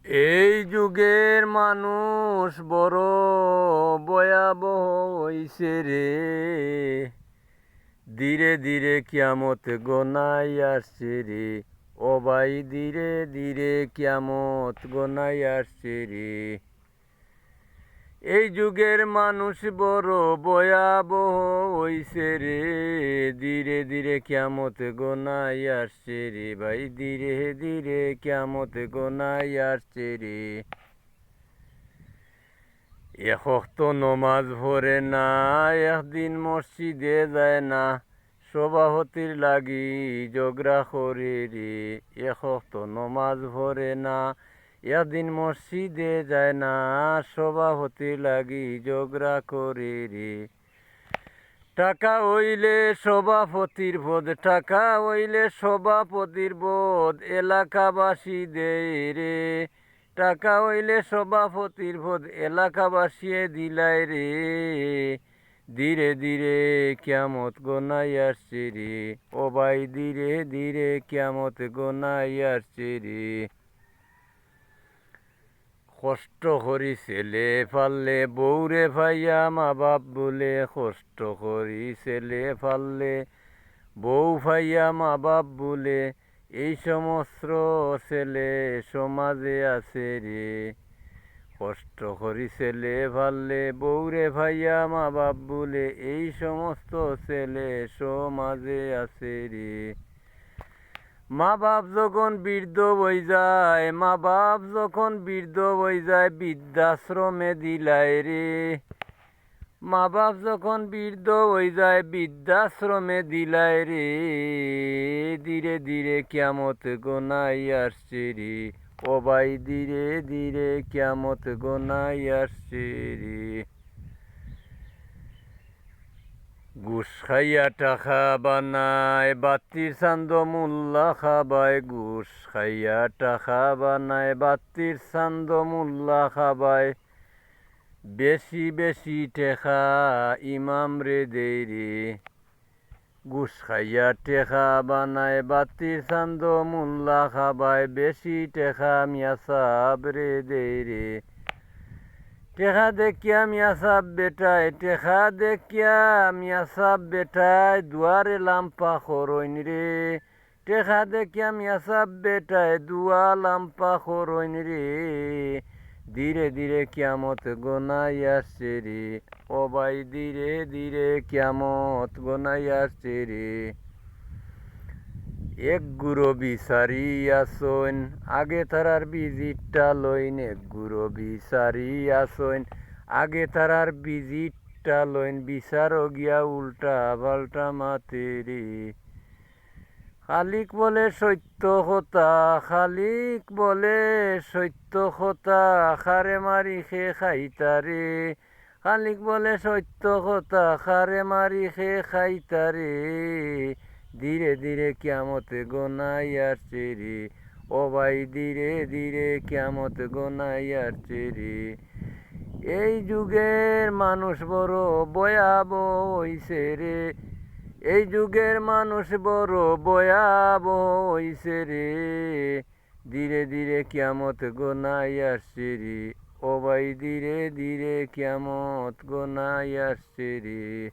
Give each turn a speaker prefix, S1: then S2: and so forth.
S1: এই যুগের মানুষ বড় ভয়াবহ হইছে রে। ধীরে ধীরে কিয়ামত গনাই আসছে রে। ও ভাই ধীরে ধীরে কিয়ামত গনাই আসছে রে। এই যুগের মানুষ বড় ভয়াবহ হইছে রে। ধীরে ধীরে কিয়ামত গনাই আসছে রে। ভাই ধীরে ধীরে কিয়ামত গনাই আসছে রে। এক ওয়াক্ত নমাজ পড়ে না, একদিন মসজিদে যায় না, সভাপতির লাগি ঝগড়া করে রে। এক ওয়াক্ত নমাজ পড়ে না, একদিন মসজিদে যায় না, সভাপতির লাগি ঝগড়া করে রে। টাকা হইলে সভাপতির বোধ, টাকা হইলে সভাপতির বোধ, এলাকাবাসী দেয় রে। টাকা হইলে সভাপতির বোধ, এলাকাবাসী দিলাই রে। ধীরে ধীরে কিয়ামত গনাই আসছে রে। ও ভাই ধীরে ধীরে কিয়ামত গনাই আসছে রে। কষ্ট করি ছেলে ফাললে, বউরে ভাইয়া মা বাপ বলে। কষ্ট করি ছেলে ফাললে, বউ ভাইয়া মা বাপ বলে। এই সমস্ত ছেলে সমাজে আছে রে। কষ্ট করি ছেলে ফাললে, বউরে ভাইয়া মা বাপ বলে। এই সমস্ত ছেলে সমাজে আছে রে। মা বাপ যখন বৃদ্ধ হয়ে যায়, মা বাপ যখন বৃদ্ধ হয়ে যায়, বৃদ্ধাশ্রমে দিলাই রে। মা বাপ যখন বৃদ্ধ হয়ে যায়, বৃদ্ধাশ্রমে দিলাই রে। ধীরে ধীরে কিয়ামত গনাই আসছে রে। ও ভাই ধীরে ধীরে কিয়ামত গনাই আসছে রে। ঘুষ খাইয়া টাকা বানায়, বাত্তির চান্দ মোল্লা খাবায়। ঘুষ খাইয়া টাকা বানায়, বাত্তির চান্দ মোল্লা খাবায়। বেশি বেশি টেকা ইমাম রে দেই রে। ঘুষ খাইয়া টেকা বানায়, বাত্তির চান্দ মোল্লা খাবায়। বেশি টেকা মিয়া সাব রে দেই রে। টেকা দেখিয়া মিয়া সাব বেটায়, টেকা দেখিয়া মিয়া সাব বেটায়, দুয়ারে লাম্পা খরইন রে। টেকা দেখিয়া মিয়া সাব বেটায়, দুয়া লাম্পা খরইন রে। ধীরে ধীরে কিয়ামত গনাই আসছে রে। ও ভাই ধীরে ধীরে কিয়ামত গনাই আসছে রে। এক গুরো বিচারি আসইন, আগে তারার বিজিটটা লইন। এক গুরো বিচারি আসইন, আগে তারার বিজিটটা লইন। বিচারও গিয়া উল্টা পাল্টা মাতে রে। খালিক বলে সত্য কথা, খালিক বলে সত্য কথা, খারে মারি খে খাইতারে। খালিক বলে সত্য কথা, খারে মারি খে খাইতারে। ধীরে ধীরে কিয়ামত গনাই আসছে রে। ও ভাই ধীরে ধীরে কিয়ামত গনাই আসছে রে। এই যুগের মানুষ বড় ভয়াবহ হইছে রে। এই যুগের মানুষ বড় ভয়াবহ হইছে রে। ধীরে ধীরে কিয়ামত গনাই আসছে রে। ও ভাই ধীরে ধীরে কিয়ামত গনাই আসছে রে।